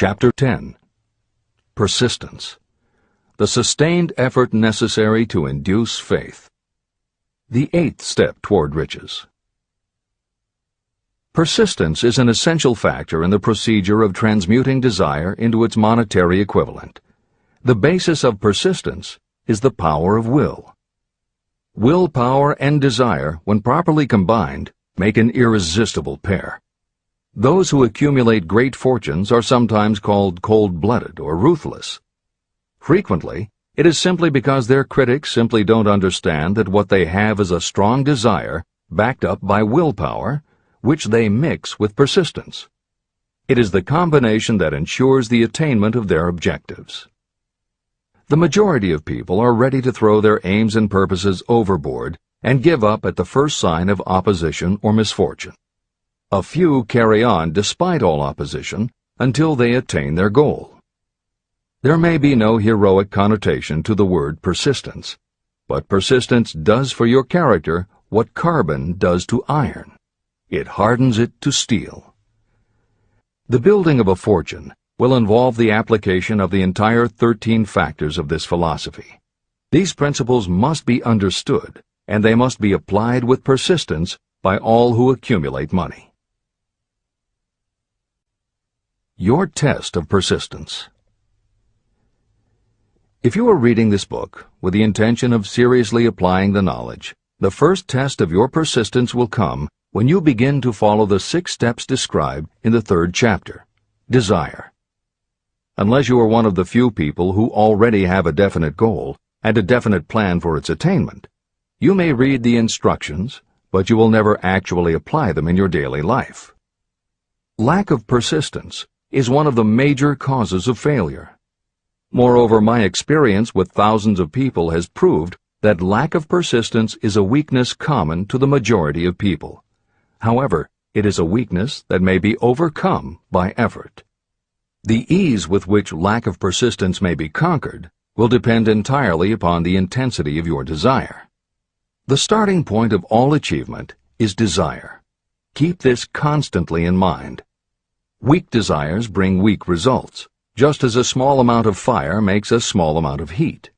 Chapter 10. Persistence. The sustained effort necessary to induce faith. The 8th step toward riches. Persistence is an essential factor in the procedure of transmuting desire into its monetary equivalent. The basis of persistence is the power of will. Willpower and desire, when properly combined, make an irresistible pair. Those who accumulate great fortunes are sometimes called cold-blooded or ruthless. Frequently, it is simply because their critics simply don't understand that what they have is a strong desire backed up by willpower, which they mix with persistence. It is the combination that ensures the attainment of their objectives. The majority of people are ready to throw their aims and purposes overboard and give up at the first sign of opposition or misfortune. A few carry on despite all opposition until they attain their goal. There may be no heroic connotation to the word persistence, but persistence does for your character what carbon does to iron. It hardens it to steel. The building of a fortune will involve the application of the entire 13 factors of this philosophy. These principles must be understood, and they must be applied with persistence by all who accumulate money. Your test of persistence. If you are reading this book with the intention of seriously applying the knowledge, the first test of your persistence will come when you begin to follow the 6 steps described in the 3rd chapter. Desire. Unless you are one of the few people who already have a definite goal and a definite plan for its attainment, you may read the instructions, but you will never actually apply them in your daily life. Lack of persistence is one of the major causes of failure. Moreover, my experience with thousands of people has proved that lack of persistence is a weakness common to the majority of people. However, it is a weakness that may be overcome by effort. The ease with which lack of persistence may be conquered will depend entirely upon the intensity of your desire. The starting point of all achievement is desire. Keep this constantly in mind. Weak desires bring weak results, just as a small amount of fire makes a small amount of heat.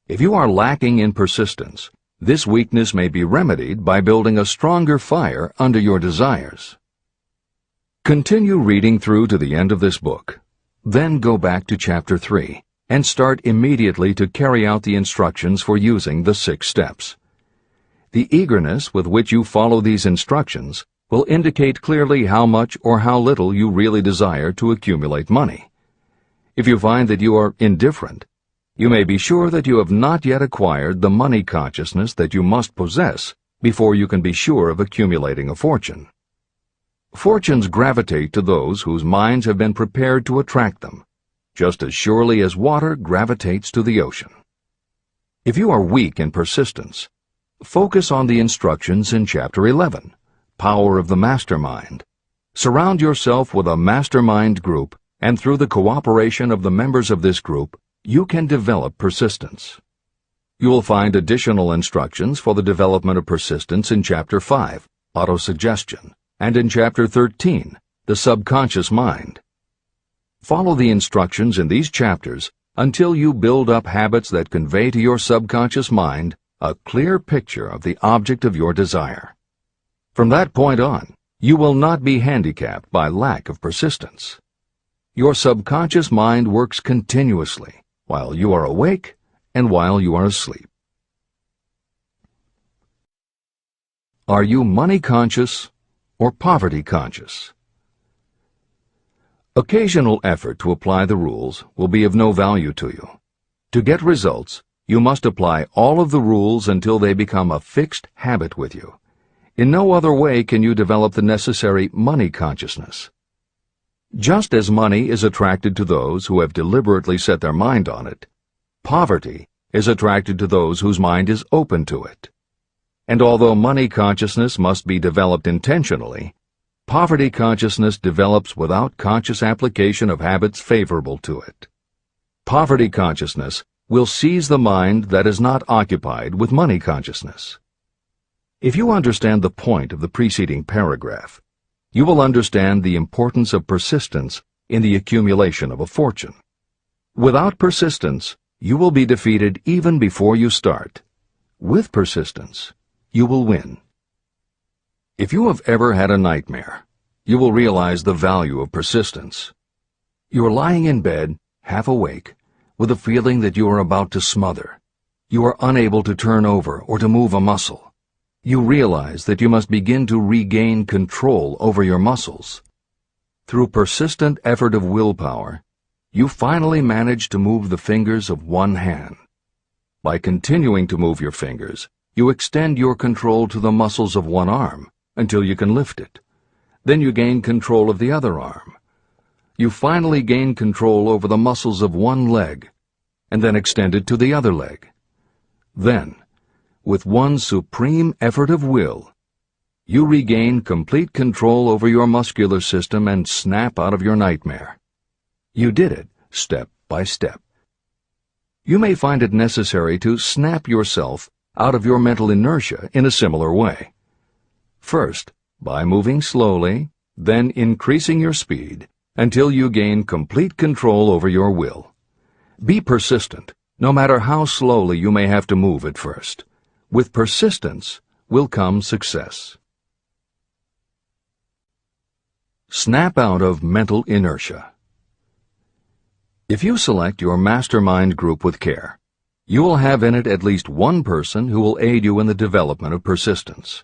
If you are lacking in persistence, this weakness may be remedied by building a stronger fire under your desires. Continue reading through to the end of this book. Then go back to Chapter 3 and start immediately to carry out the instructions for using the 6 steps. The eagerness with which you follow these instructions will indicate clearly how much or how little you really desire to accumulate money. If you find that you are indifferent, you may be sure that you have not yet acquired the money consciousness that you must possess before you can be sure of accumulating a fortune. Fortunes gravitate to those whose minds have been prepared to attract them, just as surely as water gravitates to the ocean. If you are weak in persistence, focus on the instructions in Chapter 11, Power of the Mastermind. Surround yourself with a mastermind group, and through the cooperation of the members of this group, you can develop persistence. You will find additional instructions for the development of persistence in Chapter 5, Autosuggestion, and in Chapter 13, The Subconscious Mind. Follow the instructions in these chapters until you build up habits that convey to your subconscious mind a clear picture of the object of your desire. From that point on, you will not be handicapped by lack of persistence. Your subconscious mind works continuously while you are awake and while you are asleep. Are you money conscious or poverty conscious? Occasional effort to apply the rules will be of no value to you. To get results, you must apply all of the rules until they become a fixed habit with you. In no other way can you develop the necessary money consciousness. Just as money is attracted to those who have deliberately set their mind on it, poverty is attracted to those whose mind is open to it. And although money consciousness must be developed intentionally, poverty consciousness develops without conscious application of habits favorable to it. Poverty consciousness will seize the mind that is not occupied with money consciousness. If you understand the point of the preceding paragraph, you will understand the importance of persistence in the accumulation of a fortune. Without persistence, you will be defeated even before you start. With persistence, you will win. If you have ever had a nightmare, you will realize the value of persistence. You are lying in bed, half awake, with a feeling that you are about to smother. You are unable to turn over or to move a muscle. You realize that you must begin to regain control over your muscles. Through persistent effort of willpower, you finally manage to move the fingers of one hand. By continuing to move your fingers, you extend your control to the muscles of one arm until you can lift it. Then you gain control of the other arm. You finally gain control over the muscles of one leg, and then extend it to the other leg. Then, with one supreme effort of will, you regain complete control over your muscular system and snap out of your nightmare. You did it step by step. You may find it necessary to snap yourself out of your mental inertia in a similar way. First, by moving slowly, then increasing your speed until you gain complete control over your will. Be persistent, no matter how slowly you may have to move at first. With persistence will come success. Snap out of mental inertia. If you select your mastermind group with care, you will have in it at least one person who will aid you in the development of persistence.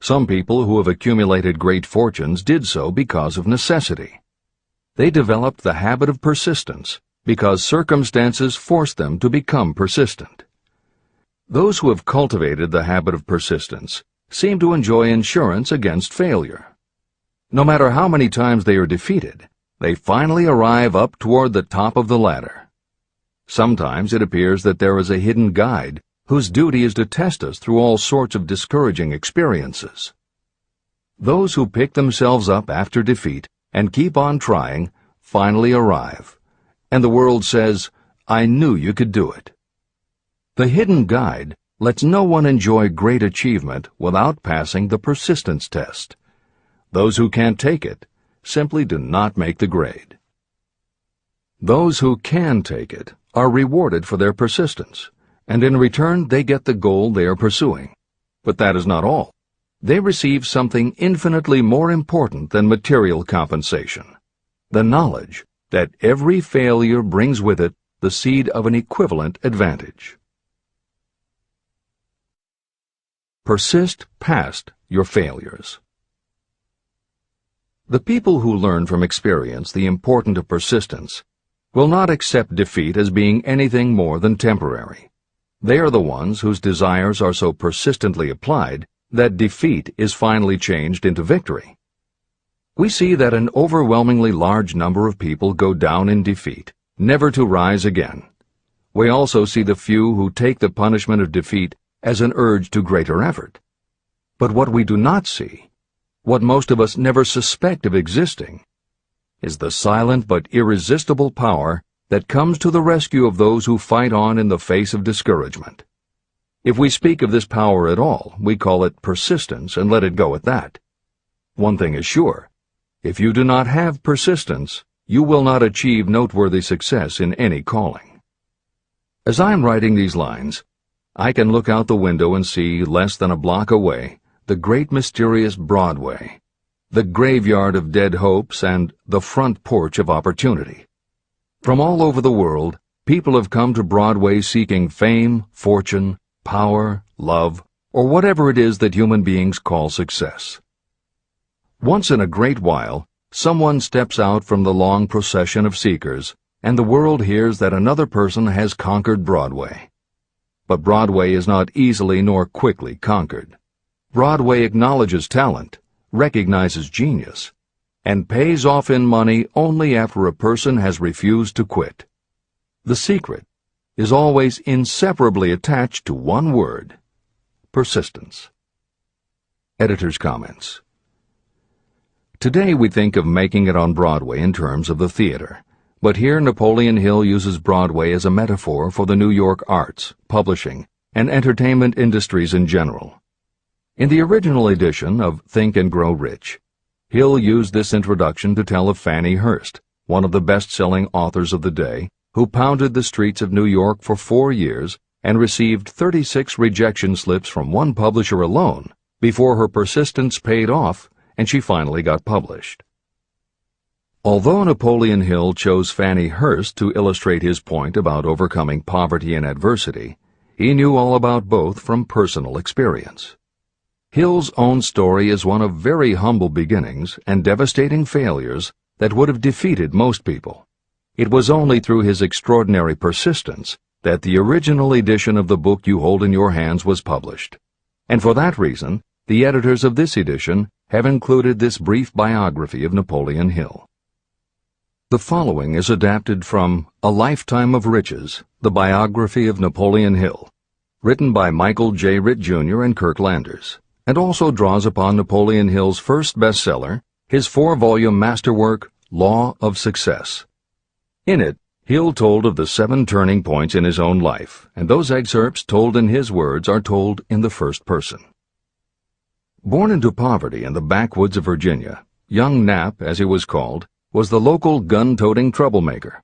Some people who have accumulated great fortunes did so because of necessity. They developed the habit of persistence because circumstances forced them to become persistent. Those who have cultivated the habit of persistence seem to enjoy insurance against failure. No matter how many times they are defeated, they finally arrive up toward the top of the ladder. Sometimes it appears that there is a hidden guide whose duty is to test us through all sorts of discouraging experiences. Those who pick themselves up after defeat and keep on trying finally arrive, and the world says, "I knew you could do it." The hidden guide lets no one enjoy great achievement without passing the persistence test. Those who can't take it simply do not make the grade. Those who can take it are rewarded for their persistence, and in return they get the goal they are pursuing. But that is not all. They receive something infinitely more important than material compensation: the knowledge that every failure brings with it the seed of an equivalent advantage. Persist past your failures. The people who learn from experience the importance of persistence will not accept defeat as being anything more than temporary. They are the ones whose desires are so persistently applied that defeat is finally changed into victory. We see that an overwhelmingly large number of people go down in defeat, never to rise again. We also see the few who take the punishment of defeat as an urge to greater effort. But what we do not see, what most of us never suspect of existing, is the silent but irresistible power that comes to the rescue of those who fight on in the face of discouragement. If we speak of this power at all, we call it persistence and let it go at that. One thing is sure: if you do not have persistence, you will not achieve noteworthy success in any calling. As I'm writing these lines, I can look out the window and see, less than a block away, the great mysterious Broadway, the graveyard of dead hopes and the front porch of opportunity. From all over the world, people have come to Broadway seeking fame, fortune, power, love, or whatever it is that human beings call success. Once in a great while, someone steps out from the long procession of seekers, and the world hears that another person has conquered Broadway. But Broadway is not easily nor quickly conquered. Broadway acknowledges talent, recognizes genius, and pays off in money only after a person has refused to quit. The secret is always inseparably attached to one word: persistence. Editor's comments. Today we think of making it on Broadway in terms of the theater, but here Napoleon Hill uses Broadway as a metaphor for the New York arts, publishing, and entertainment industries in general. In the original edition of Think and Grow Rich, Hill used this introduction to tell of Fannie Hurst, one of the best-selling authors of the day, who pounded the streets of New York for 4 years and received 36 rejection slips from one publisher alone before her persistence paid off and she finally got published. Although Napoleon Hill chose Fannie Hurst to illustrate his point about overcoming poverty and adversity, he knew all about both from personal experience. Hill's own story is one of very humble beginnings and devastating failures that would have defeated most people. It was only through his extraordinary persistence that the original edition of the book you hold in your hands was published. And for that reason, the editors of this edition have included this brief biography of Napoleon Hill. The following is adapted from A Lifetime of Riches, the biography of Napoleon Hill, written by Michael J. Ritt Jr. and Kirk Landers, and also draws upon Napoleon Hill's first bestseller, his 4-volume masterwork, Law of Success. In it, Hill told of the 7 turning points in his own life, and those excerpts told in his words are told in the first person. Born into poverty in the backwoods of Virginia, young Nap, as he was called, was the local gun-toting troublemaker.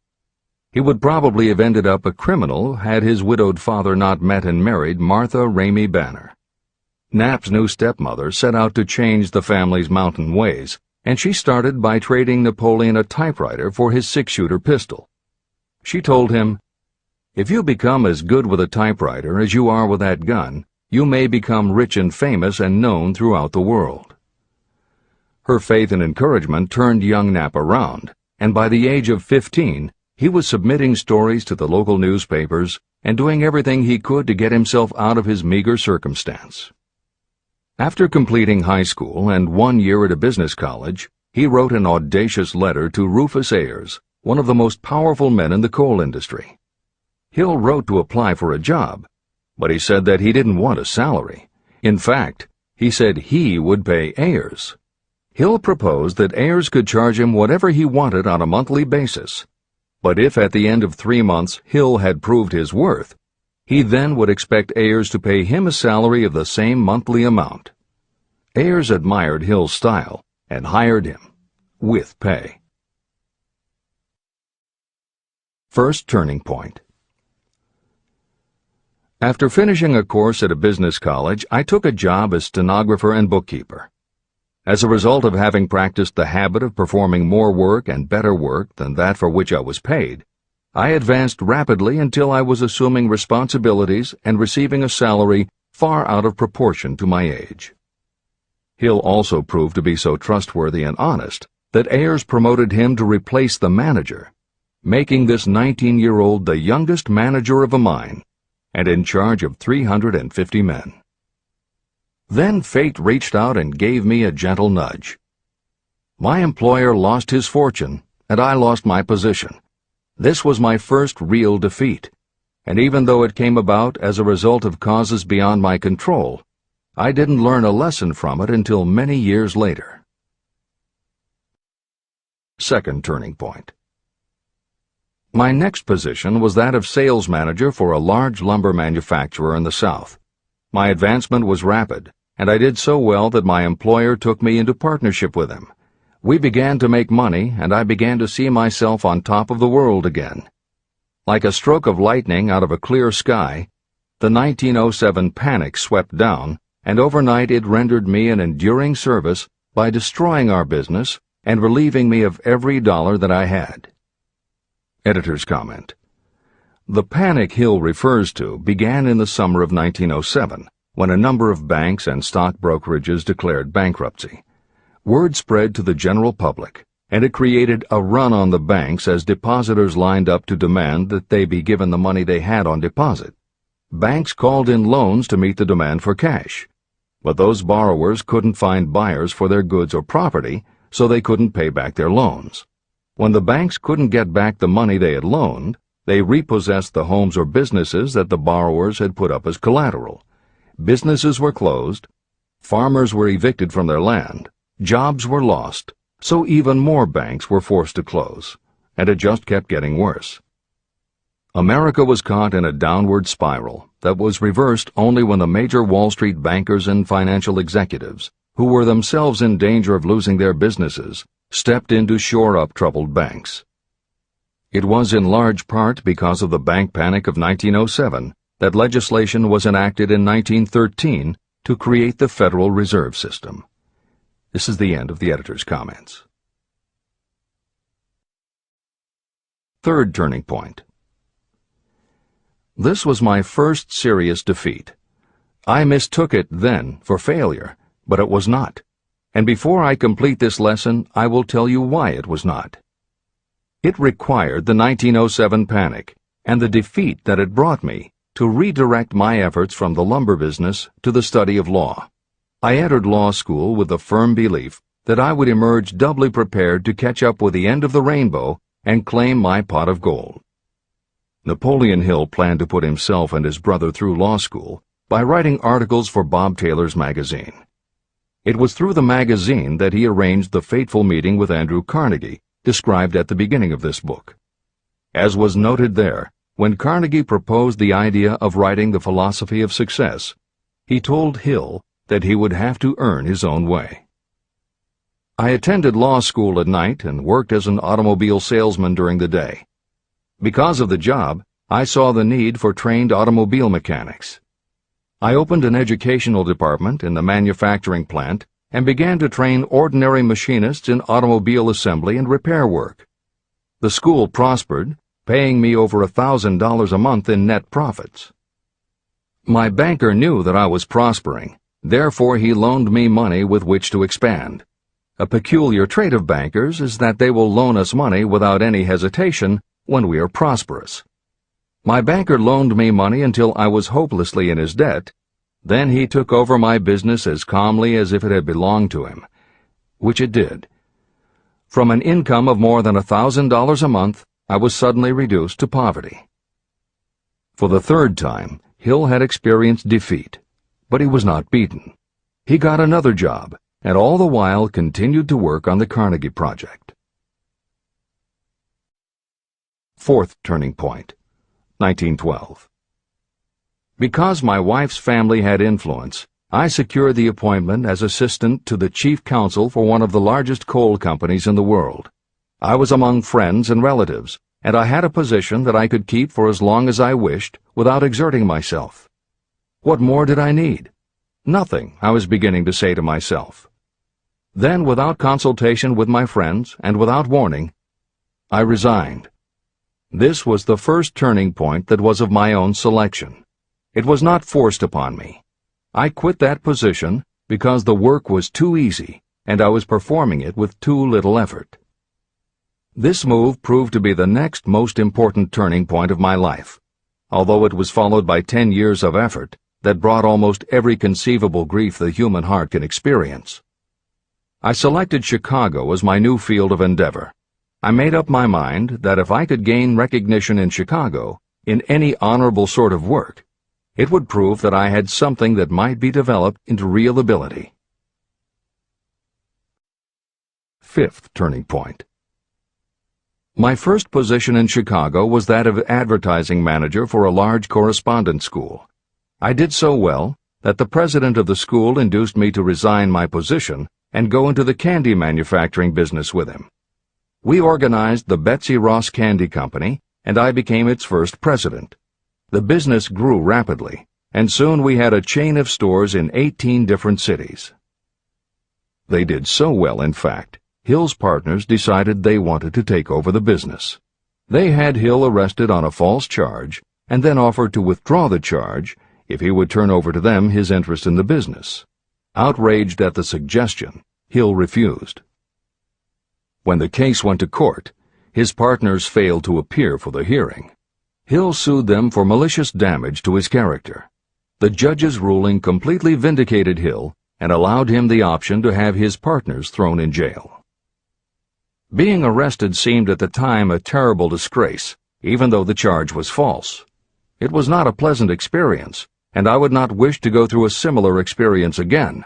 He would probably have ended up a criminal had his widowed father not met and married Martha Ramey Banner. Nap's new stepmother set out to change the family's mountain ways, and she started by trading Napoleon a typewriter for his 6-shooter pistol. She told him, "If you become as good with a typewriter as you are with that gun, you may become rich and famous and known throughout the world." Her faith and encouragement turned young Nap around, and by the age of 15, he was submitting stories to the local newspapers and doing everything he could to get himself out of his meager circumstance. After completing high school and 1 year at a business college, he wrote an audacious letter to Rufus Ayers, one of the most powerful men in the coal industry. Hill wrote to apply for a job, but he said that he didn't want a salary. In fact, he said he would pay Ayers. Hill proposed that Ayers could charge him whatever he wanted on a monthly basis, but if at the end of 3 months Hill had proved his worth, he then would expect Ayers to pay him a salary of the same monthly amount. Ayers admired Hill's style and hired him, with pay. First turning point. After finishing a course at a business college, I took a job as stenographer and bookkeeper. As a result of having practiced the habit of performing more work and better work than that for which I was paid, I advanced rapidly until I was assuming responsibilities and receiving a salary far out of proportion to my age. Hill also proved to be so trustworthy and honest that Ayers promoted him to replace the manager, making this 19-year-old the youngest manager of a mine and in charge of 350 men. Then fate reached out and gave me a gentle nudge. My employer lost his fortune, and I lost my position. This was my first real defeat, and even though it came about as a result of causes beyond my control, I didn't learn a lesson from it until many years later. Second turning point. My next position was that of sales manager for a large lumber manufacturer in the South. My advancement was rapid, and I did so well that my employer took me into partnership with him. We began to make money, and I began to see myself on top of the world again. Like a stroke of lightning out of a clear sky, the 1907 panic swept down, and overnight it rendered me an enduring service by destroying our business and relieving me of every dollar that I had. Editor's comment. The panic Hill refers to began in the summer of 1907, when a number of banks and stock brokerages declared bankruptcy. Word spread to the general public, and it created a run on the banks as depositors lined up to demand that they be given the money they had on deposit. Banks called in loans to meet the demand for cash, but those borrowers couldn't find buyers for their goods or property, so they couldn't pay back their loans. When the banks couldn't get back the money they had loaned, they repossessed the homes or businesses that the borrowers had put up as collateral. Businesses were closed, farmers were evicted from their land, jobs were lost, so even more banks were forced to close, and it just kept getting worse. America was caught in a downward spiral that was reversed only when the major Wall Street bankers and financial executives, who were themselves in danger of losing their businesses, stepped in to shore up troubled banks. It was in large part because of the bank panic of 1907 that legislation was enacted in 1913 to create the Federal Reserve System. This is the end of the editor's comments. Third turning point. This was my first serious defeat. I mistook it then for failure, but it was not. And before I complete this lesson, I will tell you why it was not. It required the 1907 panic and the defeat that it brought me to redirect my efforts from the lumber business to the study of law. I entered law school with the firm belief that I would emerge doubly prepared to catch up with the end of the rainbow and claim my pot of gold. Napoleon Hill planned to put himself and his brother through law school by writing articles for Bob Taylor's magazine. It was through the magazine that he arranged the fateful meeting with Andrew Carnegie, described at the beginning of this book. As was noted there, when Carnegie proposed the idea of writing The Philosophy of Success, he told Hill that he would have to earn his own way. I attended law school at night and worked as an automobile salesman during the day. Because of the job, I saw the need for trained automobile mechanics. I opened an educational department in the manufacturing plant and began to train ordinary machinists in automobile assembly and repair work. The school prospered, paying me over $1,000 a month in net profits. My banker knew that I was prospering, therefore he loaned me money with which to expand. A peculiar trait of bankers is that they will loan us money without any hesitation when we are prosperous. My banker loaned me money until I was hopelessly in his debt. Then he took over my business as calmly as if it had belonged to him, which it did. From an income of more than $1,000 a month, I was suddenly reduced to poverty. For the third time, Hill had experienced defeat, but he was not beaten. He got another job, and all the while continued to work on the Carnegie Project. Fourth turning point, 1912. Because my wife's family had influence, I secured the appointment as assistant to the chief counsel for one of the largest coal companies in the world. I was among friends and relatives, and I had a position that I could keep for as long as I wished without exerting myself. What more did I need? Nothing, I was beginning to say to myself. Then, without consultation with my friends and without warning, I resigned. This was the first turning point that was of my own selection. It was not forced upon me. I quit that position because the work was too easy and I was performing it with too little effort. This move proved to be the next most important turning point of my life, although it was followed by 10 years of effort that brought almost every conceivable grief the human heart can experience. I selected Chicago as my new field of endeavor. I made up my mind that if I could gain recognition in Chicago, in any honorable sort of work, it would prove that I had something that might be developed into real ability. Fifth turning point. My first position in Chicago was that of advertising manager for a large correspondence school. I did so well that the president of the school induced me to resign my position and go into the candy manufacturing business with him. We organized the Betsy Ross Candy Company, and I became its first president. The business grew rapidly, and soon we had a chain of stores in 18 different cities. They did so well, in fact, Hill's partners decided they wanted to take over the business. They had Hill arrested on a false charge, and then offered to withdraw the charge if he would turn over to them his interest in the business. Outraged at the suggestion, Hill refused. When the case went to court, his partners failed to appear for the hearing. Hill sued them for malicious damage to his character. The judge's ruling completely vindicated Hill and allowed him the option to have his partners thrown in jail. Being arrested seemed at the time a terrible disgrace, even though the charge was false. It was not a pleasant experience, and I would not wish to go through a similar experience again,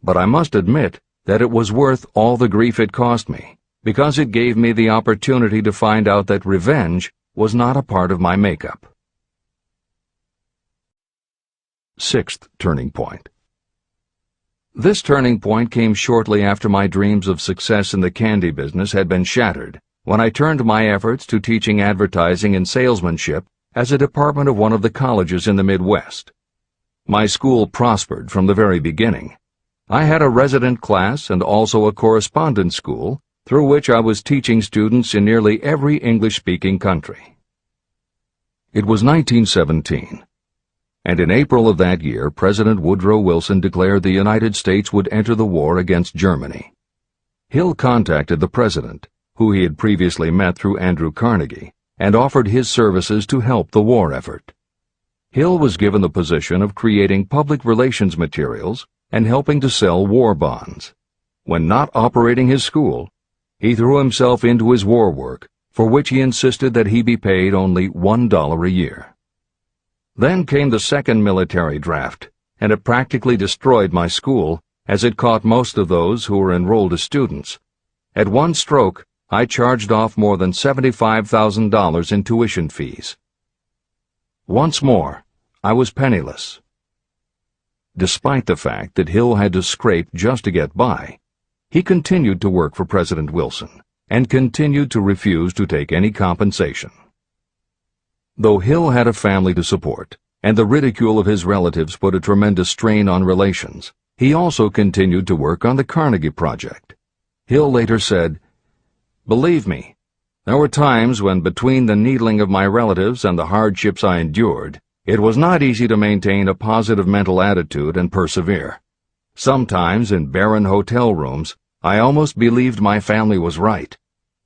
but I must admit that it was worth all the grief it cost me, because it gave me the opportunity to find out that revenge was not a part of my makeup. Sixth turning point. This turning point came shortly after my dreams of success in the candy business had been shattered, when I turned my efforts to teaching advertising and salesmanship as a department of one of the colleges in the Midwest. My school prospered from the very beginning. I had a resident class and also a correspondence school through which I was teaching students in nearly every English-speaking country. It was 1917, and in April of that year, President Woodrow Wilson declared the United States would enter the war against Germany. Hill contacted the president, who he had previously met through Andrew Carnegie, and offered his services to help the war effort. Hill was given the position of creating public relations materials and helping to sell war bonds. When not operating his school, he threw himself into his war work, for which he insisted that he be paid only $1 a year. Then came the second military draft, and it practically destroyed my school, as it caught most of those who were enrolled as students. At one stroke, I charged off more than $75,000 in tuition fees. Once more, I was penniless. Despite the fact that Hill had to scrape just to get by, he continued to work for President Wilson and continued to refuse to take any compensation. Though Hill had a family to support, and the ridicule of his relatives put a tremendous strain on relations, he also continued to work on the Carnegie Project. Hill later said, "Believe me, there were times when between the needling of my relatives and the hardships I endured, it was not easy to maintain a positive mental attitude and persevere. Sometimes in barren hotel rooms, I almost believed my family was right.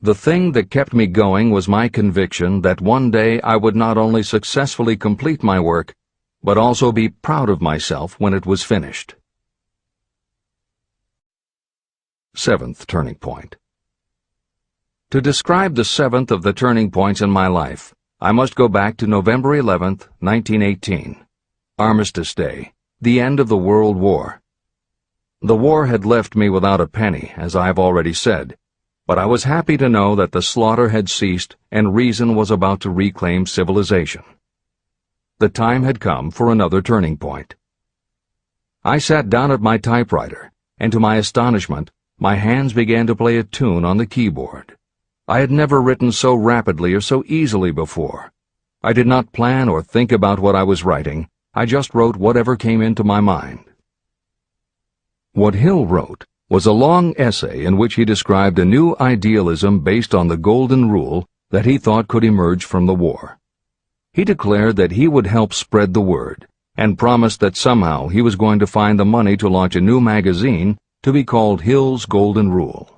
The thing that kept me going was my conviction that one day I would not only successfully complete my work, but also be proud of myself when it was finished." Seventh turning point. To describe the seventh of the turning points in my life, I must go back to November 11th, 1918. Armistice Day, the end of the World War. The war had left me without a penny, as I have already said, but I was happy to know that the slaughter had ceased and reason was about to reclaim civilization. The time had come for another turning point. I sat down at my typewriter, and to my astonishment, my hands began to play a tune on the keyboard. I had never written so rapidly or so easily before. I did not plan or think about what I was writing. I just wrote whatever came into my mind. What Hill wrote was a long essay in which he described a new idealism based on the golden rule that he thought could emerge from the war. He declared that he would help spread the word, and promised that somehow he was going to find the money to launch a new magazine to be called Hill's Golden Rule.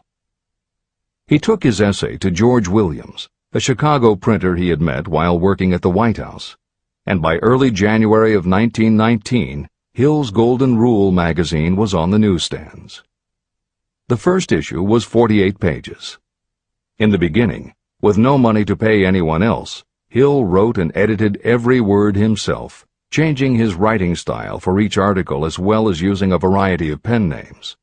He took his essay to George Williams, a Chicago printer he had met while working at the White House, and by early January of 1919, Hill's Golden Rule magazine was on the newsstands. The first issue was 48 pages. In the beginning, with no money to pay anyone else, Hill wrote and edited every word himself, changing his writing style for each article as well as using a variety of pen names.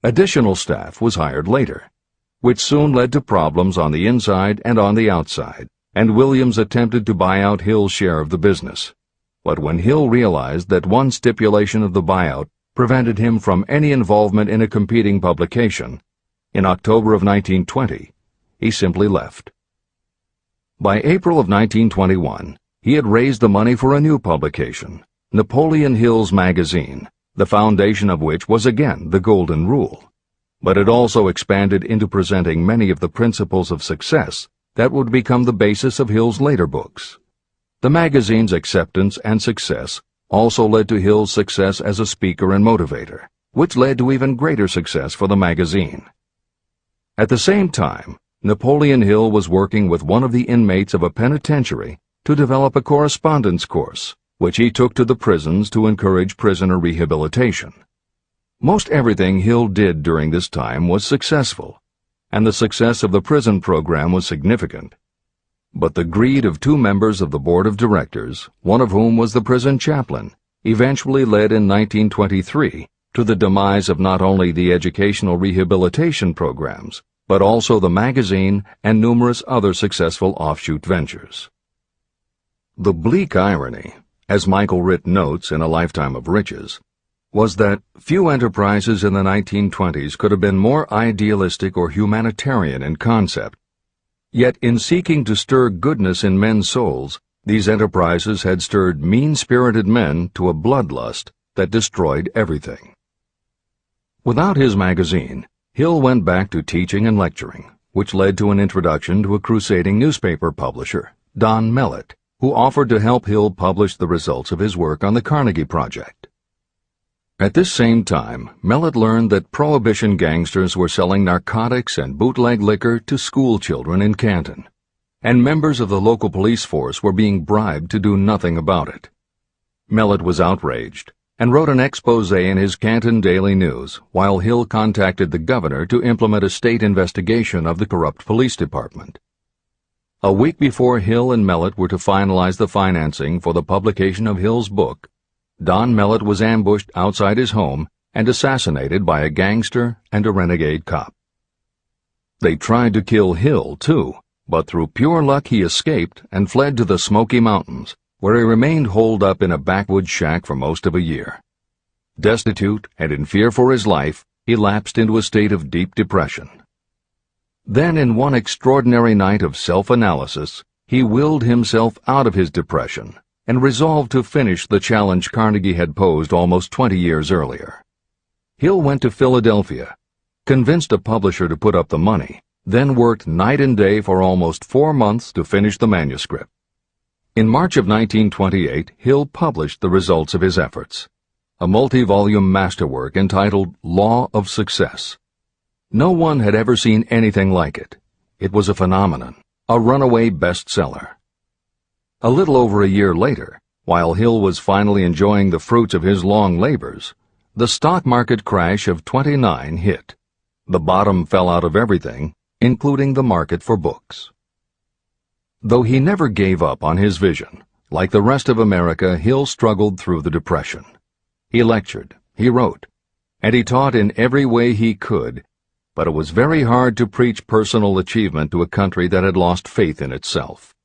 Additional staff was hired later, which soon led to problems on the inside and on the outside, and Williams attempted to buy out Hill's share of the business. But when Hill realized that one stipulation of the buyout prevented him from any involvement in a competing publication, in October of 1920, he simply left. By April of 1921, he had raised the money for a new publication, Napoleon Hill's magazine, the foundation of which was again the Golden Rule. But it also expanded into presenting many of the principles of success that would become the basis of Hill's later books. The magazine's acceptance and success also led to Hill's success as a speaker and motivator, which led to even greater success for the magazine. At the same time, Napoleon Hill was working with one of the inmates of a penitentiary to develop a correspondence course, which he took to the prisons to encourage prisoner rehabilitation. Most everything Hill did during this time was successful, and the success of the prison program was significant. But the greed of two members of the board of directors, one of whom was the prison chaplain, eventually led in 1923 to the demise of not only the educational rehabilitation programs, but also the magazine and numerous other successful offshoot ventures. The bleak irony, as Michael Ritt notes in A Lifetime of Riches, was that few enterprises in the 1920s could have been more idealistic or humanitarian in concept, Yet in seeking to stir goodness in men's souls, these enterprises had stirred mean-spirited men to a bloodlust that destroyed everything. Without his magazine, Hill went back to teaching and lecturing, which led to an introduction to a crusading newspaper publisher, Don Mellett, who offered to help Hill publish the results of his work on the Carnegie Project. At this same time, Mellett learned that Prohibition gangsters were selling narcotics and bootleg liquor to school children in Canton, and members of the local police force were being bribed to do nothing about it. Mellett was outraged and wrote an expose in his Canton Daily News, while Hill contacted the governor to implement a state investigation of the corrupt police department. A week before Hill and Mellett were to finalize the financing for the publication of Hill's book, Don Mellett was ambushed outside his home and assassinated by a gangster and a renegade cop. They tried to kill Hill, too, but through pure luck he escaped and fled to the Smoky Mountains, where he remained holed up in a backwoods shack for most of a year. Destitute and in fear for his life, he lapsed into a state of deep depression. Then, in one extraordinary night of self-analysis, he willed himself out of his depression and resolved to finish the challenge Carnegie had posed almost 20 years earlier. Hill went to Philadelphia, convinced a publisher to put up the money, then worked night and day for almost 4 months to finish the manuscript. In March of 1928, Hill published the results of his efforts, a multi-volume masterwork entitled Law of Success. No one had ever seen anything like it. It was a phenomenon, a runaway bestseller. A little over a year later, while Hill was finally enjoying the fruits of his long labors, the stock market crash of '29 hit. The bottom fell out of everything, including the market for books. Though he never gave up on his vision, like the rest of America, Hill struggled through the Depression. He lectured, he wrote, and he taught in every way he could, but it was very hard to preach personal achievement to a country that had lost faith in itself.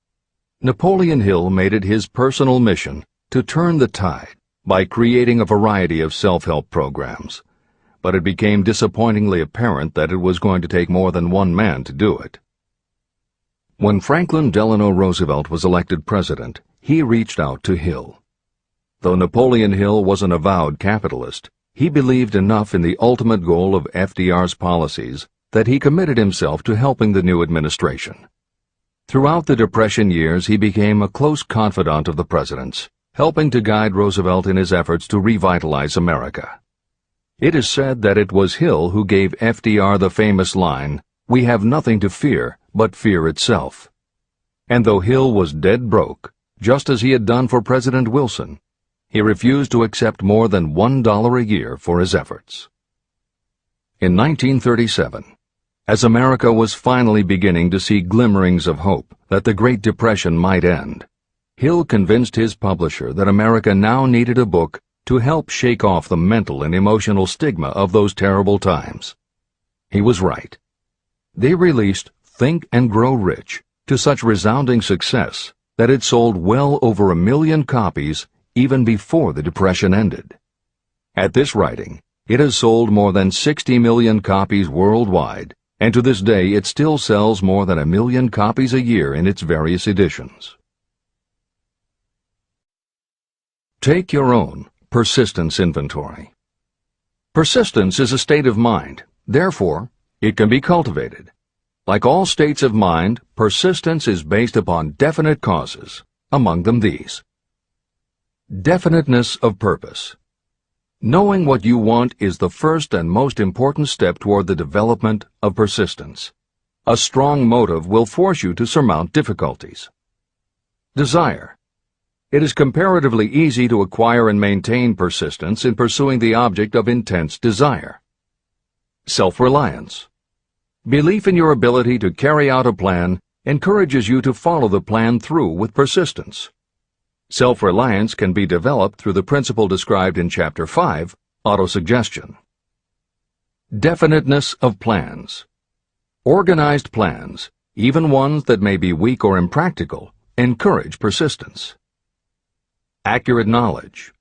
Napoleon Hill made it his personal mission to turn the tide by creating a variety of self-help programs, but it became disappointingly apparent that it was going to take more than one man to do it. When Franklin Delano Roosevelt was elected president, he reached out to Hill. Though Napoleon Hill was an avowed capitalist, he believed enough in the ultimate goal of FDR's policies that he committed himself to helping the new administration. Throughout the Depression years, he became a close confidant of the president's, helping to guide Roosevelt in his efforts to revitalize America. It is said that it was Hill who gave FDR the famous line, "We have nothing to fear but fear itself." And though Hill was dead broke, just as he had done for President Wilson, he refused to accept more than $1 a year for his efforts. In 1937, as America was finally beginning to see glimmerings of hope that the Great Depression might end, Hill convinced his publisher that America now needed a book to help shake off the mental and emotional stigma of those terrible times. He was right. They released Think and Grow Rich to such resounding success that it sold well over 1 million copies even before the Depression ended. At this writing, it has sold more than 60 million copies worldwide, and to this day it still sells more than 1 million copies a year in its various editions. Take your own persistence inventory. Persistence is a state of mind. Therefore, it can be cultivated. Like all states of mind, persistence is based upon definite causes, among them these. Definiteness of purpose. Knowing what you want is the first and most important step toward the development of persistence. A strong motive will force you to surmount difficulties. Desire. It is comparatively easy to acquire and maintain persistence in pursuing the object of intense desire. Self-reliance. Belief in your ability to carry out a plan encourages you to follow the plan through with persistence. Self-reliance can be developed through the principle described in Chapter 5, Autosuggestion. Definiteness of plans. Organized plans, even ones that may be weak or impractical, encourage persistence. Accurate knowledge.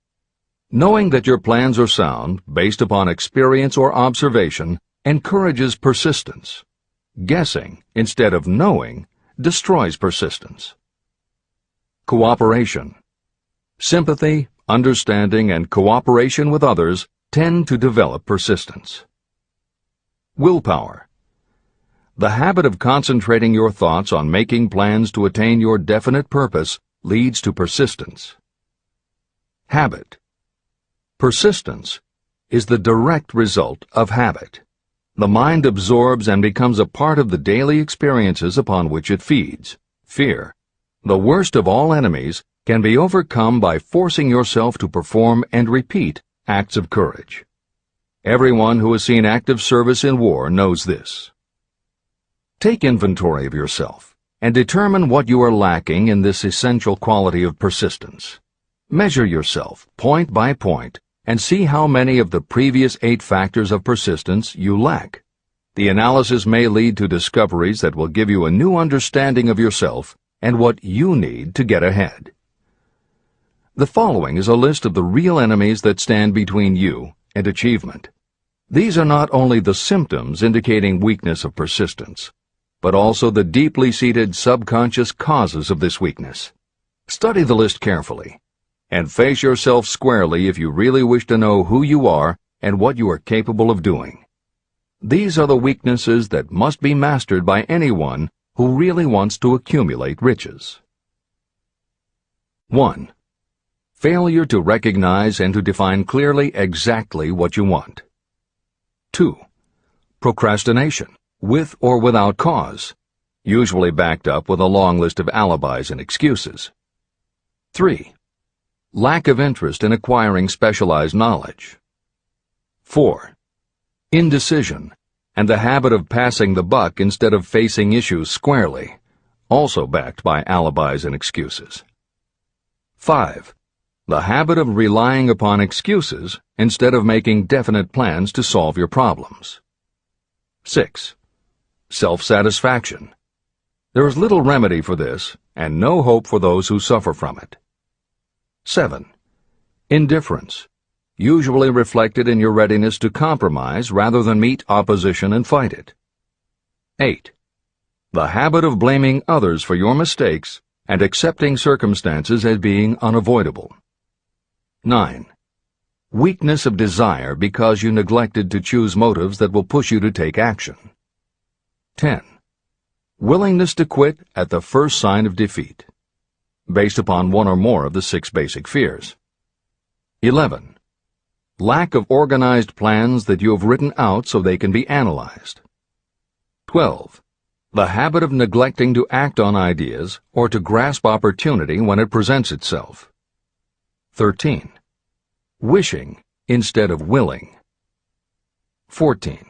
Knowing that your plans are sound, based upon experience or observation, encourages persistence. Guessing, instead of knowing, destroys persistence. Cooperation. Sympathy, understanding, and cooperation with others tend to develop persistence. Willpower. The habit of concentrating your thoughts on making plans to attain your definite purpose leads to persistence. Habit. Persistence is the direct result of habit. The mind absorbs and becomes a part of the daily experiences upon which it feeds. Fear, the worst of all enemies, can be overcome by forcing yourself to perform and repeat acts of courage. Everyone who has seen active service in war knows this. Take inventory of yourself and determine what you are lacking in this essential quality of persistence. Measure yourself point by point and see how many of the previous 8 factors of persistence you lack. The analysis may lead to discoveries that will give you a new understanding of yourself and what you need to get ahead. The following is a list of the real enemies that stand between you and achievement. These are not only the symptoms indicating weakness of persistence, but also the deeply seated subconscious causes of this weakness. Study the list carefully, and face yourself squarely if you really wish to know who you are and what you are capable of doing. These are the weaknesses that must be mastered by anyone who really wants to accumulate riches. 1. Failure to recognize and to define clearly exactly what you want. 2. Procrastination, with or without cause, usually backed up with a long list of alibis and excuses. 3. Lack of interest in acquiring specialized knowledge. 4. Indecision, and the habit of passing the buck instead of facing issues squarely, also backed by alibis and excuses. 5. The habit of relying upon excuses instead of making definite plans to solve your problems. 6. Self-satisfaction. There is little remedy for this, and no hope for those who suffer from it. 7. Indifference, usually reflected in your readiness to compromise rather than meet opposition and fight it. 8. The habit of blaming others for your mistakes and accepting circumstances as being unavoidable. 9. Weakness of desire because you neglected to choose motives that will push you to take action. 10. Willingness to quit at the first sign of defeat, based upon one or more of the 6 basic fears. 11. Lack of organized plans that you have written out so they can be analyzed. 12. The habit of neglecting to act on ideas or to grasp opportunity when it presents itself. 13. Wishing instead of willing. 14.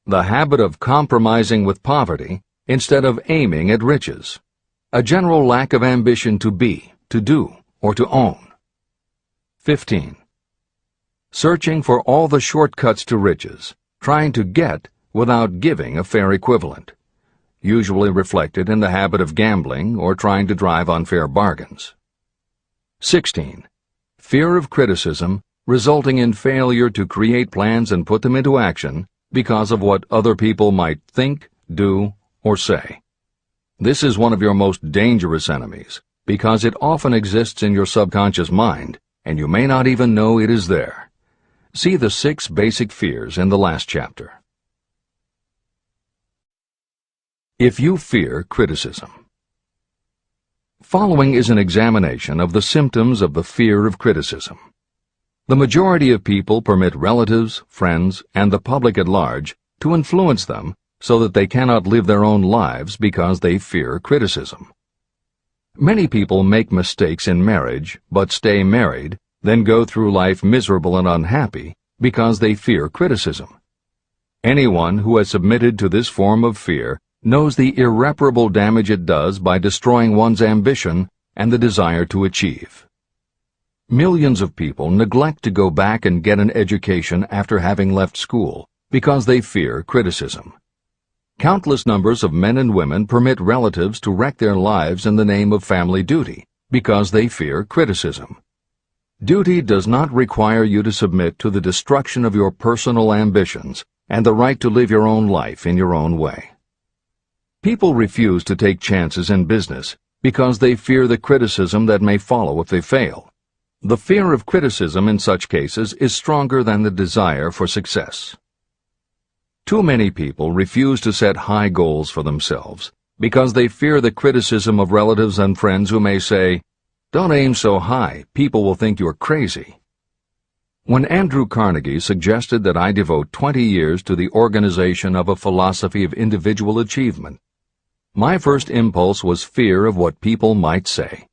The habit of compromising with poverty instead of aiming at riches. A general lack of ambition to be, to do, or to own. 15. Searching for all the shortcuts to riches, trying to get without giving a fair equivalent, usually reflected in the habit of gambling or trying to drive unfair bargains. 16. Fear of criticism, resulting in failure to create plans and put them into action because of what other people might think, do, or say. This is one of your most dangerous enemies because it often exists in your subconscious mind and you may not even know it is there. See the 6 basic fears in the last chapter. If you fear criticism. Following is an examination of the symptoms of the fear of criticism. The majority of people permit relatives, friends, and the public at large to influence them so that they cannot live their own lives because they fear criticism. Many people make mistakes in marriage, but stay married, then go through life miserable and unhappy because they fear criticism. Anyone who has submitted to this form of fear knows the irreparable damage it does by destroying one's ambition and the desire to achieve. Millions of people neglect to go back and get an education after having left school because they fear criticism. Countless numbers of men and women permit relatives to wreck their lives in the name of family duty because they fear criticism. Duty does not require you to submit to the destruction of your personal ambitions and the right to live your own life in your own way. People refuse to take chances in business because they fear the criticism that may follow if they fail. The fear of criticism in such cases is stronger than the desire for success. Too many people refuse to set high goals for themselves because they fear the criticism of relatives and friends who may say, "Don't aim so high, people will think you're crazy." When Andrew Carnegie suggested that I devote 20 years to the organization of a philosophy of individual achievement, my first impulse was fear of what people might say.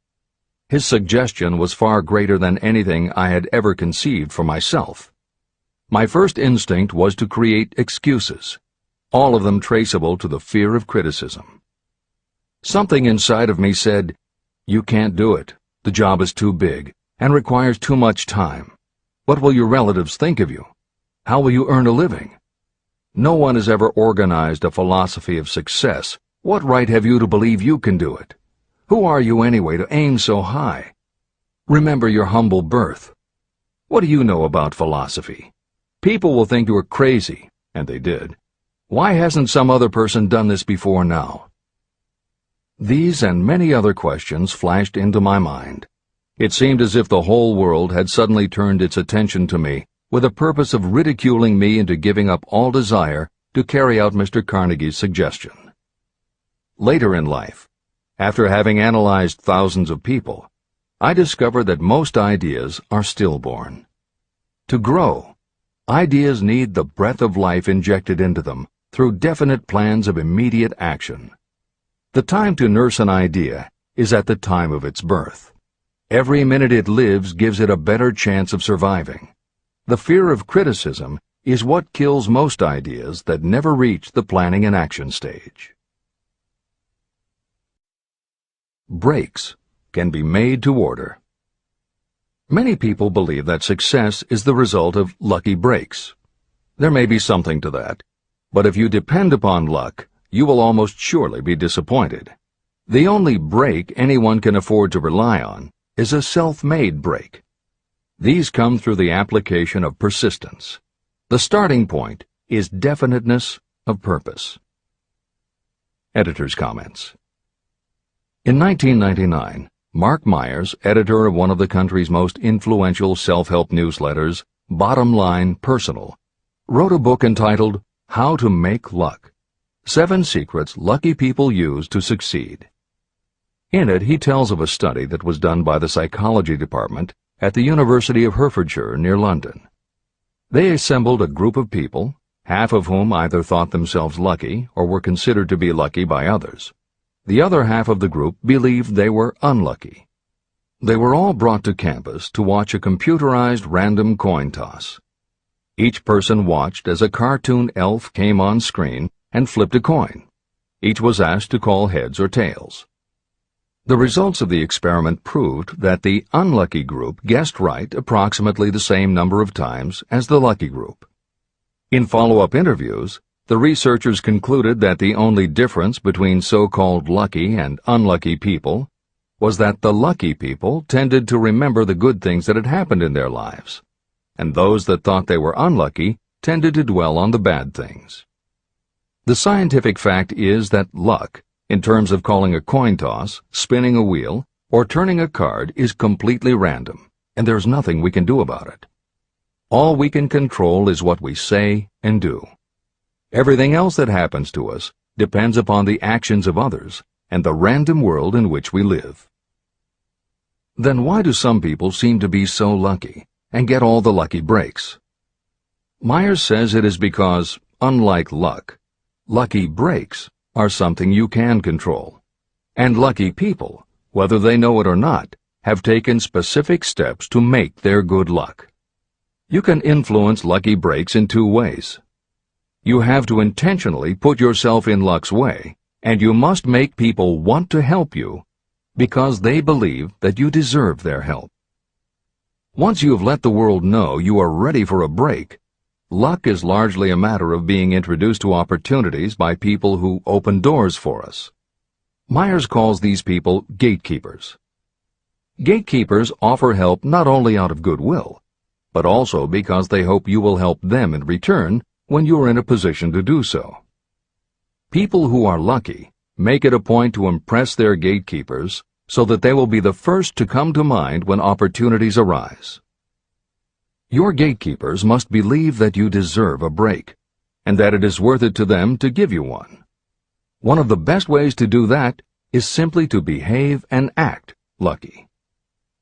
His suggestion was far greater than anything I had ever conceived for myself. My first instinct was to create excuses, all of them traceable to the fear of criticism. Something inside of me said, "You can't do it. The job is too big and requires too much time. What will your relatives think of you? How will you earn a living? No one has ever organized a philosophy of success. What right have you to believe you can do it? Who are you anyway to aim so high? Remember your humble birth. What do you know about philosophy? People will think you are crazy," and they did. "Why hasn't some other person done this before now?" These and many other questions flashed into my mind. It seemed as if the whole world had suddenly turned its attention to me with a purpose of ridiculing me into giving up all desire to carry out Mr. Carnegie's suggestion. Later in life, after having analyzed thousands of people, I discovered that most ideas are stillborn. To grow, ideas need the breath of life injected into them through definite plans of immediate action. The time to nurse an idea is at the time of its birth. Every minute it lives gives it a better chance of surviving. The fear of criticism is what kills most ideas that never reach the planning and action stage. Breaks can be made to order. Many people believe that success is the result of lucky breaks. There may be something to that, but if you depend upon luck, you will almost surely be disappointed. The only break anyone can afford to rely on is a self-made break. These come through the application of persistence. The starting point is definiteness of purpose. Editor's comments. In 1999, Mark Myers, editor of one of the country's most influential self-help newsletters, Bottom Line Personal, wrote a book entitled How to Make Luck: 7 Secrets Lucky People Use to Succeed. In it, he tells of a study that was done by the psychology department at the University of Hertfordshire near London. They assembled a group of people, half of whom either thought themselves lucky or were considered to be lucky by others. The other half of the group believed they were unlucky. They were all brought to campus to watch a computerized random coin toss. Each person watched as a cartoon elf came on screen and flipped a coin. Each was asked to call heads or tails. The results of the experiment proved that the unlucky group guessed right approximately the same number of times as the lucky group. In follow-up interviews, the researchers concluded that the only difference between so-called lucky and unlucky people was that the lucky people tended to remember the good things that had happened in their lives, and those that thought they were unlucky tended to dwell on the bad things. The scientific fact is that luck, in terms of calling a coin toss, spinning a wheel, or turning a card, is completely random, and there's nothing we can do about it. All we can control is what we say and do. Everything else that happens to us depends upon the actions of others and the random world in which we live. Then why do some people seem to be so lucky and get all the lucky breaks? Myers says it is because, unlike luck, lucky breaks are something you can control, and lucky people, whether they know it or not, have taken specific steps to make their good luck. You can influence lucky breaks in 2 ways. You have to intentionally put yourself in luck's way, and you must make people want to help you because they believe that you deserve their help. Once you have let the world know you are ready for a break, luck is largely a matter of being introduced to opportunities by people who open doors for us. Myers calls these people gatekeepers. Gatekeepers offer help not only out of goodwill, but also because they hope you will help them in return when you are in a position to do so. People who are lucky Make it a point to impress their gatekeepers so that they will be the first to come to mind when opportunities arise. Your gatekeepers must believe that you deserve a break, and that it is worth it to them to give you one. One of the best ways to do that is simply to behave and act lucky.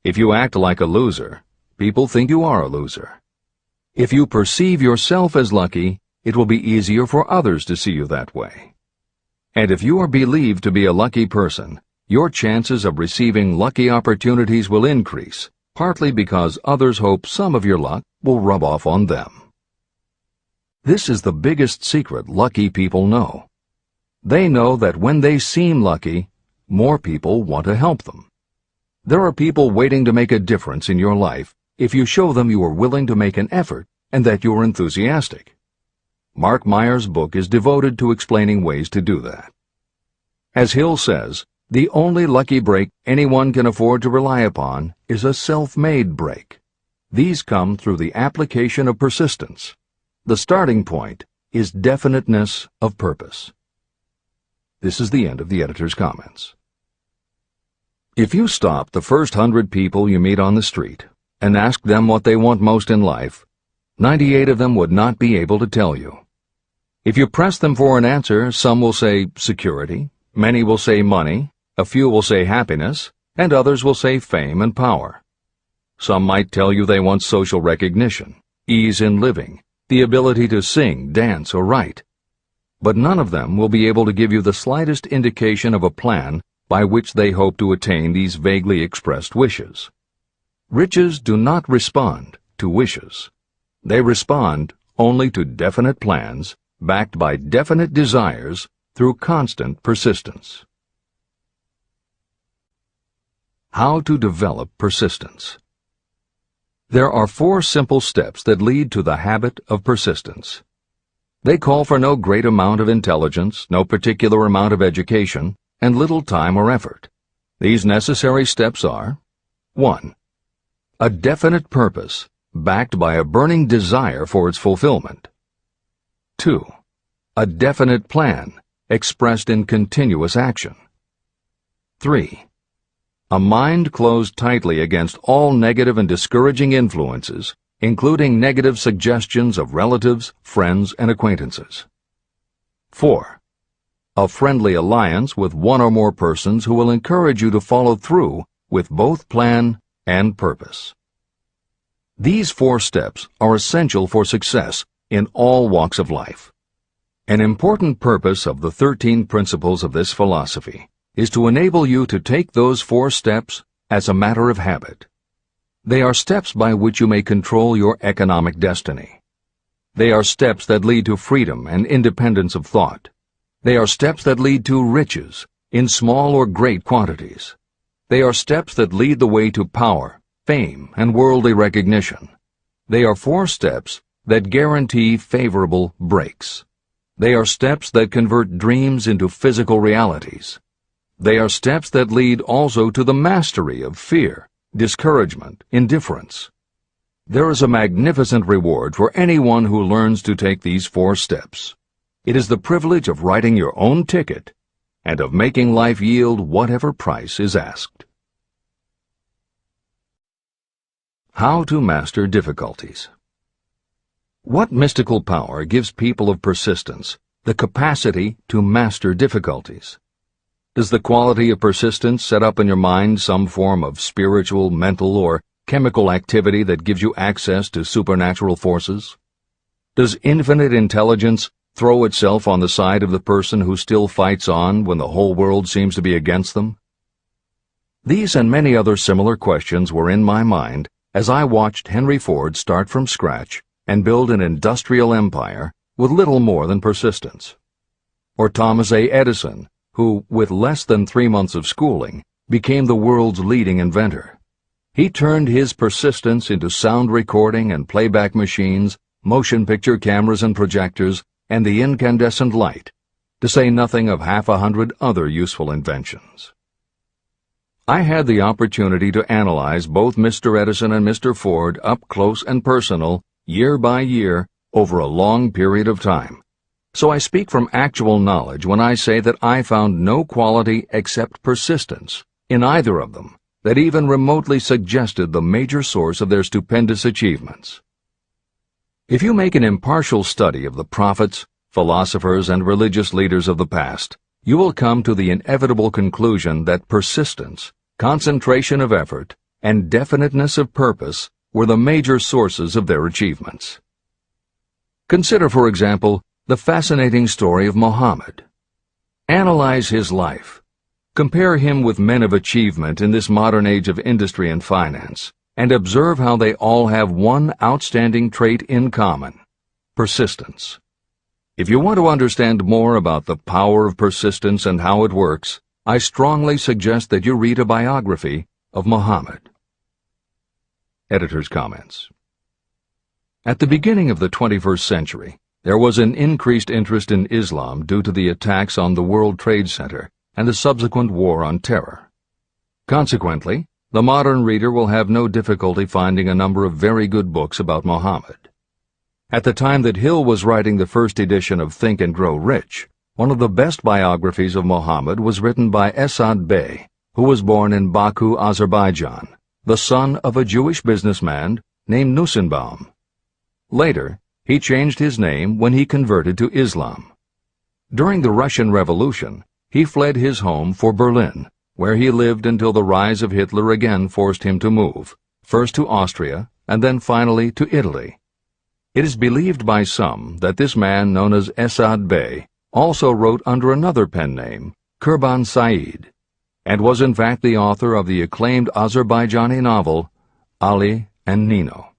If you act like a loser, people think you are a loser. If you perceive yourself as lucky, it will be easier for others to see you that way. And if you are believed to be a lucky person, your chances of receiving lucky opportunities will increase, partly because others hope some of your luck will rub off on them. This is the biggest secret lucky people know. They know that when they seem lucky, more people want to help them. There are people waiting to make a difference in your life if you show them you are willing to make an effort and that you are enthusiastic. Mark Meyer's book is devoted to explaining ways to do that. As Hill says, the only lucky break anyone can afford to rely upon is a self-made break. These come through the application of persistence. The starting point is definiteness of purpose. This is the end of the editor's comments. If you stop the first 100 people you meet on the street and ask them what they want most in life, 98 of them would not be able to tell you. If you press them for an answer, some will say security, many will say money, a few will say happiness, and others will say fame and power. Some might tell you they want social recognition, ease in living, the ability to sing, dance, or write. But none of them will be able to give you the slightest indication of a plan by which they hope to attain these vaguely expressed wishes. Riches do not respond to wishes. They respond only to definite plans backed by definite desires through constant persistence. How to develop persistence. There are 4 simple steps that lead to the habit of persistence. They call for no great amount of intelligence, no particular amount of education, and little time or effort. These necessary steps are: 1. A definite purpose, backed by a burning desire for its fulfillment. 2. A definite plan, expressed in continuous action. 3. A mind closed tightly against all negative and discouraging influences, including negative suggestions of relatives, friends, and acquaintances. 4. A friendly alliance with one or more persons who will encourage you to follow through with both plan and purpose. These 4 steps are essential for success in all walks of life. An important purpose of the 13 principles of this philosophy is to enable you to take those 4 steps as a matter of habit. They are steps by which you may control your economic destiny. They are steps that lead to freedom and independence of thought. They are steps that lead to riches, in small or great quantities. They are steps that lead the way to power, fame, and worldly recognition. They are 4 steps that guarantee favorable breaks. They are steps that convert dreams into physical realities. They are steps that lead also to the mastery of fear, discouragement, indifference. There is a magnificent reward for anyone who learns to take these 4 steps. It is the privilege of writing your own ticket and of making life yield whatever price is asked. How to master difficulties. What mystical power gives people of persistence the capacity to master difficulties? Does the quality of persistence set up in your mind some form of spiritual, mental, or chemical activity that gives you access to supernatural forces? Does infinite intelligence throw itself on the side of the person who still fights on when the whole world seems to be against them? These and many other similar questions were in my mind as I watched Henry Ford start from scratch and build an industrial empire with little more than persistence. Or Thomas A. Edison, who, with less than 3 months of schooling, became the world's leading inventor. He turned his persistence into sound recording and playback machines, motion picture cameras and projectors, and the incandescent light, to say nothing of 100 other useful inventions. I had the opportunity to analyze both Mr. Edison and Mr. Ford up close and personal, year by year, over a long period of time, So I speak from actual knowledge when I say that I found no quality except persistence in either of them that even remotely suggested the major source of their stupendous achievements. If you make an impartial study of the prophets, philosophers, and religious leaders of the past, you will come to the inevitable conclusion that persistence, concentration of effort, and definiteness of purpose were the major sources of their achievements. Consider, for example, the fascinating story of Muhammad. Analyze his life. Compare him with men of achievement in this modern age of industry and finance, and observe how they all have one outstanding trait in common: persistence. If you want to understand more about the power of persistence and how it works, I strongly suggest that you read a biography of Muhammad. Editor's comments. At the beginning of the 21st century, there was an increased interest in Islam due to the attacks on the World Trade Center and the subsequent War on Terror. Consequently, the modern reader will have no difficulty finding a number of very good books about Muhammad. At the time that Hill was writing the first edition of Think and Grow Rich, one of the best biographies of Muhammad was written by Esad Bey, who was born in Baku, Azerbaijan, the son of a Jewish businessman named Nusenbaum. Later, he changed his name when he converted to Islam. During the Russian Revolution, he fled his home for Berlin, where he lived until the rise of Hitler again forced him to move, first to Austria and then finally to Italy. It is believed by some that this man, known as Esad Bey, also wrote under another pen name, Kurban Said, and was in fact the author of the acclaimed Azerbaijani novel, Ali and Nino.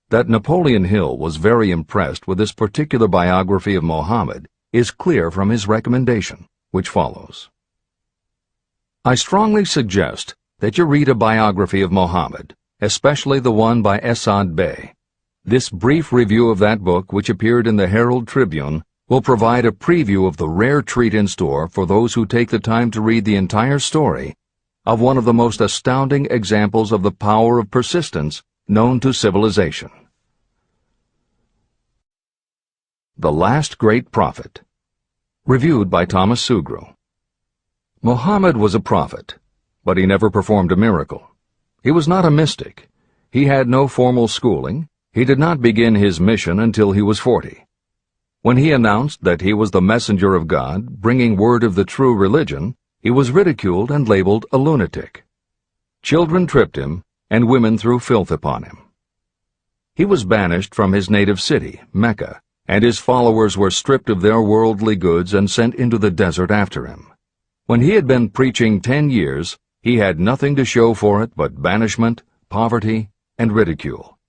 That Napoleon Hill was very impressed with this particular biography of Muhammad is clear from his recommendation, which follows. I strongly suggest that you read a biography of Muhammad, especially the one by Esad Bey. This brief review of that book, which appeared in the Herald Tribune, will provide a preview of the rare treat in store for those who take the time to read the entire story of one of the most astounding examples of the power of persistence known to civilization. The Last Great Prophet. Reviewed by Thomas Sugru. Muhammad was a prophet, but he never performed a miracle. He was not a mystic. He had no formal schooling. He did not begin his mission until he was 40. When he announced that he was the messenger of God, bringing word of the true religion, he was ridiculed and labeled a lunatic. Children tripped him, and women threw filth upon him. He was banished from his native city, Mecca, and his followers were stripped of their worldly goods and sent into the desert after him. When he had been preaching 10 years, he had nothing to show for it but banishment, poverty, and ridicule.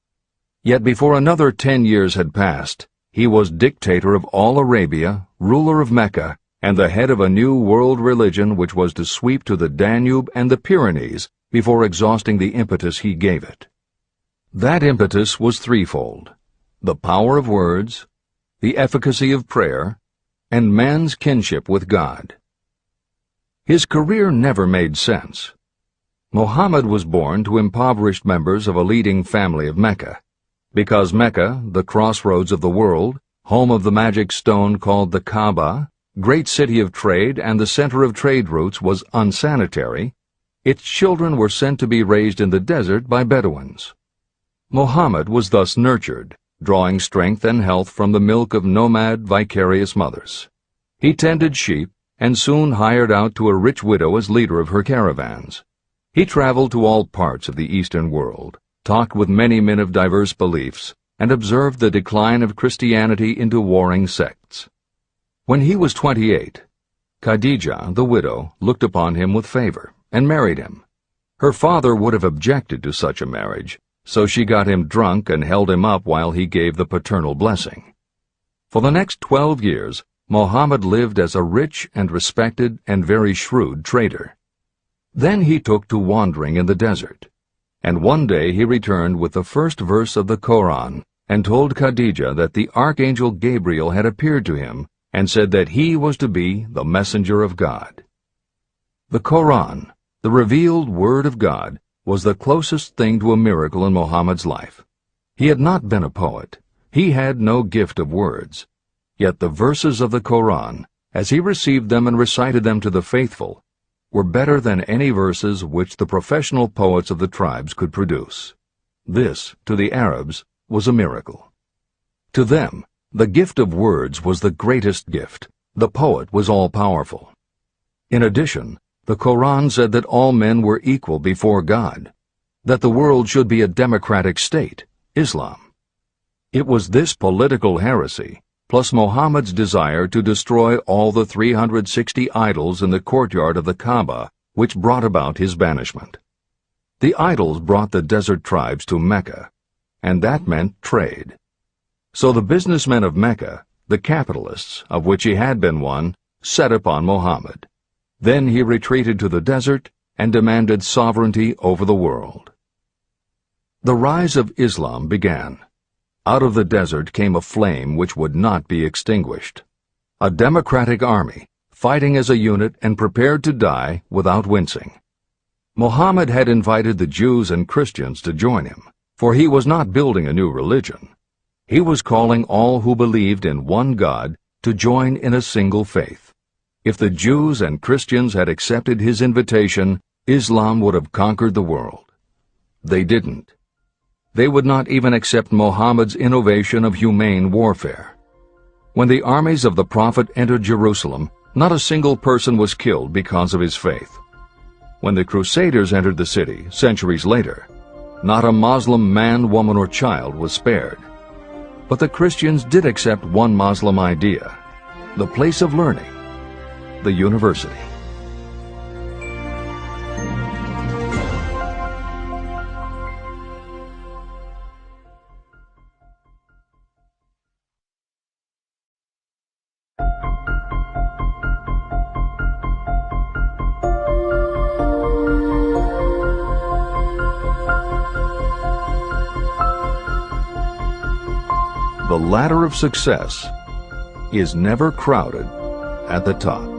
Yet before another 10 years had passed, he was dictator of all Arabia, ruler of Mecca, and the head of a new world religion which was to sweep to the Danube and the Pyrenees before exhausting the impetus he gave it. That impetus was threefold: the power of words, the efficacy of prayer, and man's kinship with God. His career never made sense. Muhammad was born to impoverished members of a leading family of Mecca. Because Mecca, the crossroads of the world, home of the magic stone called the Kaaba, great city of trade and the center of trade routes, was unsanitary, its children were sent to be raised in the desert by Bedouins. Muhammad was thus nurtured, drawing strength and health from the milk of nomad, vicarious mothers. He tended sheep and soon hired out to a rich widow as leader of her caravans. He traveled to all parts of the Eastern world, talked with many men of diverse beliefs, and observed the decline of Christianity into warring sects. When he was 28, Khadijah, the widow, looked upon him with favor and married him. Her father would have objected to such a marriage, so she got him drunk and held him up while he gave the paternal blessing. For the next 12 years, Muhammad lived as a rich and respected and very shrewd trader. Then he took to wandering in the desert. And one day he returned with the first verse of the Koran and told Khadijah that the archangel Gabriel had appeared to him and said that he was to be the messenger of God. The Koran, the revealed word of God, was the closest thing to a miracle in Muhammad's life. He had not been a poet. He had no gift of words. Yet the verses of the Koran, as he received them and recited them to the faithful, were better than any verses which the professional poets of the tribes could produce. This, to the Arabs, was a miracle. To them, the gift of words was the greatest gift. The poet was all-powerful. In addition, the Koran said that all men were equal before God, that the world should be a democratic state, Islam. It was this political heresy, plus Muhammad's desire to destroy all the 360 idols in the courtyard of the Kaaba, which brought about his banishment. The idols brought the desert tribes to Mecca, and that meant trade. So the businessmen of Mecca, the capitalists, of which he had been one, set upon Muhammad. Then he retreated to the desert and demanded sovereignty over the world. The rise of Islam began. Out of the desert came a flame which would not be extinguished. A democratic army, fighting as a unit and prepared to die without wincing. Muhammad had invited the Jews and Christians to join him, for he was not building a new religion. He was calling all who believed in one God to join in a single faith. If the Jews and Christians had accepted his invitation, Islam would have conquered the world. They didn't. They would not even accept Muhammad's innovation of humane warfare. When the armies of the Prophet entered Jerusalem, not a single person was killed because of his faith. When the Crusaders entered the city, centuries later, not a Muslim man, woman, or child was spared. But the Christians did accept one Muslim idea, the place of learning, the university. The ladder of success is never crowded at the top.